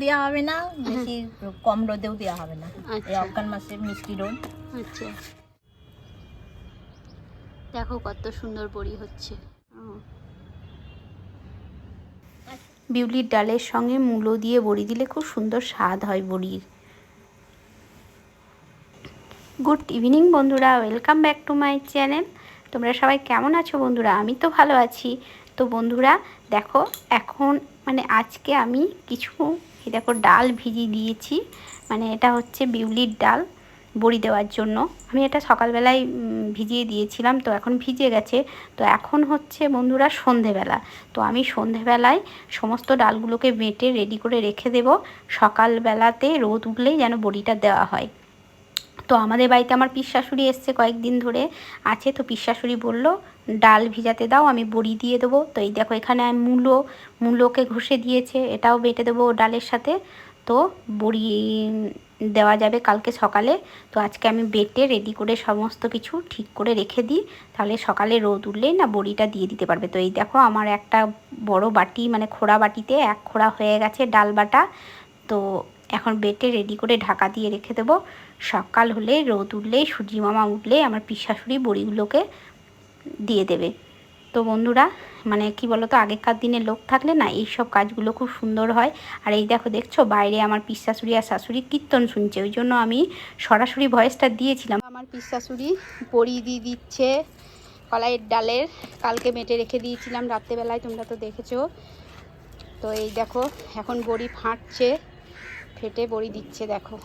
দেওয়া হবে না, বেশি কম রোদেও দেওয়া হবে না। এই অজ্ঞান মাসে মিষ্টি রোদ। আচ্ছা, দেখো কত সুন্দর বড়ি হচ্ছে। বিউলির ডালের সঙ্গে মূলো দিয়ে বড়ি দিলে খুব সুন্দর স্বাদ হয় বড়ির। গুড ইভিনিং বন্ধুরা, welcome back to my channel. তোমরা সবাই কেমন আছো বন্ধুরা? আমি তো ভালো আছি। তো বন্ধুরা দেখো, এখন আজকে আমি কিছু দেখো ডাল ভিজিয়ে দিয়েছি। এটা হচ্ছে বিউলির ডাল বড়ি দেওয়ার জন্য। আমি এটা সকালবেলায় ভিজিয়ে দিয়েছিলাম, তো এখন ভিজে গেছে। তো এখন হচ্ছে বন্ধুরা সন্ধেবেলা। তো আমি সন্ধেবেলায় সমস্ত ডালগুলোকে বেটে রেডি করে রেখে দেব, সকালবেলাতে রোদ উঠলেই যেন বড়িটা দেওয়া হয়। তো আমাদের বাড়িতে আমার পিসশাশুড়ি এসছে কয়েকদিন ধরে আছে, তো পিসশাশুড়ি বললো ডাল ভিজাতে দাও, আমি বড়ি দিয়ে দেবো। তো এই দেখো এখানে মূলোকে ঘষে দিয়েছে, এটাও বেটে দেবো ডালের সাথে। তো বড়ি দেওয়া যাবে কালকে সকালে। তো আজকে আমি বেটে রেডি করে সমস্ত কিছু ঠিক করে রেখে দিই, তাহলে সকালে রোদ উঠলেই না বড়িটা দিয়ে দিতে পারবে। তো এই দেখো আমার একটা বড় বাটি, খোড়া বাটিতে 1 খোড়া হয়ে গেছে ডাল বাটা। তো এখন বেটে রেডি করে ঢাকা দিয়ে রেখে দেবো। সকাল হলে রোদ উঠলেই সূর্যি মামা উঠলেই আমার পিসশাশুড়ি বড়িগুলোকে দিয়ে দেবে। তো বন্ধুরা কি বলো তো, আগেকার দিনে লোক থাকলে না এইসব কাজগুলো খুব সুন্দর হয়। আর এই দেখো দেখছো বাইরে আমার পিসশাশুড়ি আর শাশুড়ি কীর্তন শুনছে, ওই জন্য আমি সরাসরি ভয়েসটা দিয়েছিলাম। আমার পিসশাশুড়ি বড়ি দিয়ে দিচ্ছে কলাইয়ের ডালের, কালকে মেটে রেখে দিয়েছিলাম রাত্রেবেলায়, তোমরা তো দেখেছো। তো এই দেখো এখন বড়ি ফাটছে, ফেটে বড়ি দিচ্ছে। দেখো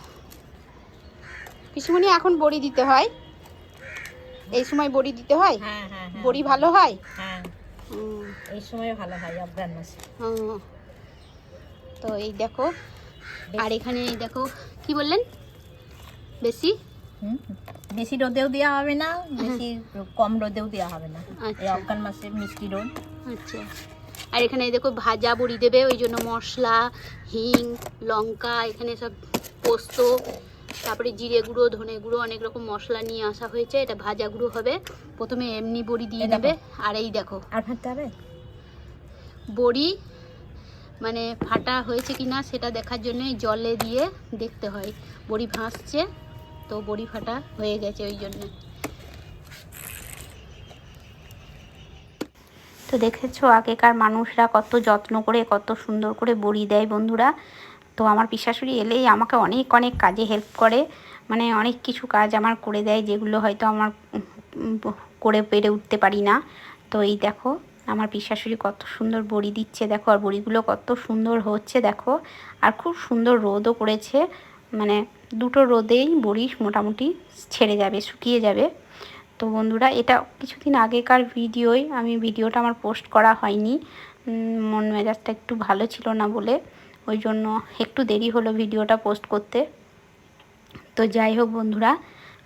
পিসিমণি এখন বড়ি দিতে হয়, এই সময় বড়ি দিতে হয়। হ্যাঁ হ্যাঁ, বড়ি ভালো হয়। হ্যাঁ এই সময় ভালো হয় অজ্ঞান মাসে। তো এই দেখো, আর এখানে এই দেখো কি বললেন, বেশি রোদেও দেওয়া হবে না, বেশি কম রোদেও দেওয়া হবে না। এই অজ্ঞান মাসে মিষ্টি রোদ। আচ্ছা, আর এখানে এই দেখো ভাজা বড়ি দেবে, ওই জন্য মশলা, হিং, লঙ্কা, এখানে সব পোস্ত, তারপরে জিরে গুঁড়ো, ধনে গুঁড়ো, অনেক রকম মশলা নিয়ে আসা হয়েছে। এটা ভাজা গুঁড়ো হবে। প্রথমে এমনি বড়ি দিয়ে দেবে। আর এই দেখো আর ভাজতে হবে বড়ি, ফাটা হয়েছে কিনা সেটা দেখার জন্য জলে দিয়ে দেখতে হয়। বড়ি ভাসছে, তো বড়ি ফাটা হয়ে গেছে ওই জন্য। তো দেখেছো আগেকার মানুষরা কত যত্ন করে কত সুন্দর করে বড়ি দেয় বন্ধুরা। তো আমার পিসশাশুড়ি এলেই আমাকে অনেক অনেক কাজে হেল্প করে, অনেক কিছু কাজ আমার করে দেয়, যেগুলো হয়তো আমার করে পেরে উঠতে পারি না। তো এই দেখো আমার পিসশাশুড়ি কত সুন্দর বড়ি দিচ্ছে, দেখো। আর বড়িগুলো কত সুন্দর হচ্ছে দেখো। আর খুব সুন্দর রোদও করেছে, দুটো রোদেই বড়ি মোটামুটি ছেড়ে যাবে, শুকিয়ে যাবে। তো বন্ধুরা এটা কিছুদিন আগেকার আমি ভিডিওটা আমার পোস্ট করা হয়নি, মন মেজাজটা একটু ভালো ছিল না বলে, ওই জন্য একটু দেরি হলো ভিডিওটা পোস্ট করতে। তো যাই হোক বন্ধুরা,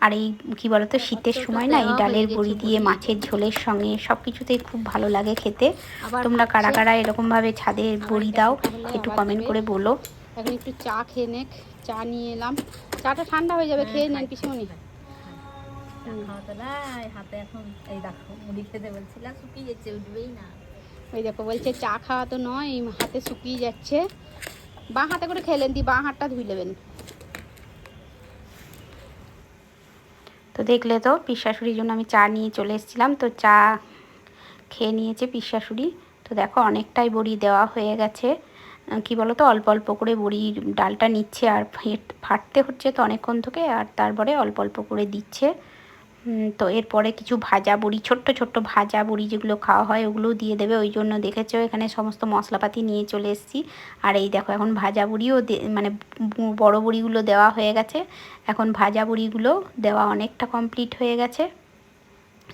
আর এই কী বলতো, শীতের সময় না এই ডালের বড়ি দিয়ে মাছের ঝোলের সঙ্গে সব কিছুতেই খুব ভালো লাগে খেতে। তোমরা কারা কারা এরকমভাবে ছাদে বড়ি দাও একটু কমেন্ট করে বলো। এখন একটু চা খেয়ে নেক, চা নিয়ে এলাম। চাটা ঠান্ডা হয়ে যাবে, খেয়ে নেন পিসিমণি। হাতে এখন এই দেখো মুড়ি খেতে বলছিলাম, শুকিয়ে যাচ্ছে, উঠবেই না। ওই দেখো বলছে চা খাওয়া তো নয়, হাতে শুকিয়ে যাচ্ছে। বাঁ হাতে করে খেলেন, দিয়ে বাঁ হাতটা ধুই নেবেন। তো দেখলে তো পিসশাশুড়ির জন্য আমি চা নিয়ে চলে এসেছিলাম। তো চা খেয়ে নিয়েছে পিসশাশুড়ি। তো দেখো অনেকটাই বড়ি দেওয়া হয়ে গেছে। কি বলো তো, অল্প অল্প করে বড়ির ডালটা নিচ্ছে, আর ফাটতে হচ্ছে তো অনেকক্ষণ থেকে, আর তারপরে অল্প অল্প করে দিচ্ছে। তো এরপরে কিছু ভাজা বড়ি, ছোট্ট ছোট্ট ভাজা বড়ি যেগুলো খাওয়া হয় ওগুলোও দিয়ে দেবে। ওই জন্য দেখেছো এখানে সমস্ত মশলাপাতি নিয়ে চলে এসেছি। আর এই দেখো এখন ভাজা বড়িও বড় বড়িগুলো দেওয়া হয়ে গেছে, এখন ভাজা বড়িগুলো দেওয়া অনেকটা কমপ্লিট হয়ে গেছে।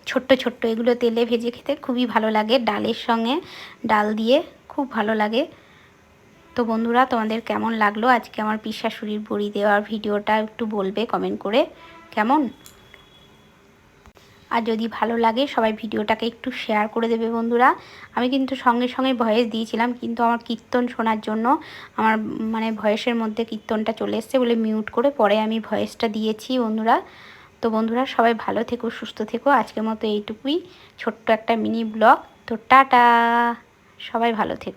ছোট্ট ছোট্ট এগুলো তেলে ভেজে খেতে খুবই ভালো লাগে, ডালের সঙ্গে ডাল দিয়ে খুব ভালো লাগে। তো বন্ধুরা তোমাদের কেমন লাগলো আজকে আমার পিসশাশুড়ির বড়ি দেওয়ার ভিডিওটা একটু বলবে কমেন্ট করে কেমন। আর যদি ভালো লাগে সবাই ভিডিওটাকে একটু শেয়ার করে দেবে বন্ধুরা। আমি কিন্তু সঙ্গে সঙ্গে ভয়েস দিয়েছিলাম, কিন্তু আমার কীর্তন শোনার জন্য আমার ভয়েসের মধ্যে কীর্তনটা চলে এসছে বলে মিউট করে পরে আমি ভয়েসটা দিয়েছি বন্ধুরা। তো বন্ধুরা সবাই ভালো থেকো, সুস্থ থেকো। আজকের মতো এইটুকুই, ছোট্ট একটা মিনি ব্লগ। তো টাটা, সবাই ভালো থেকো।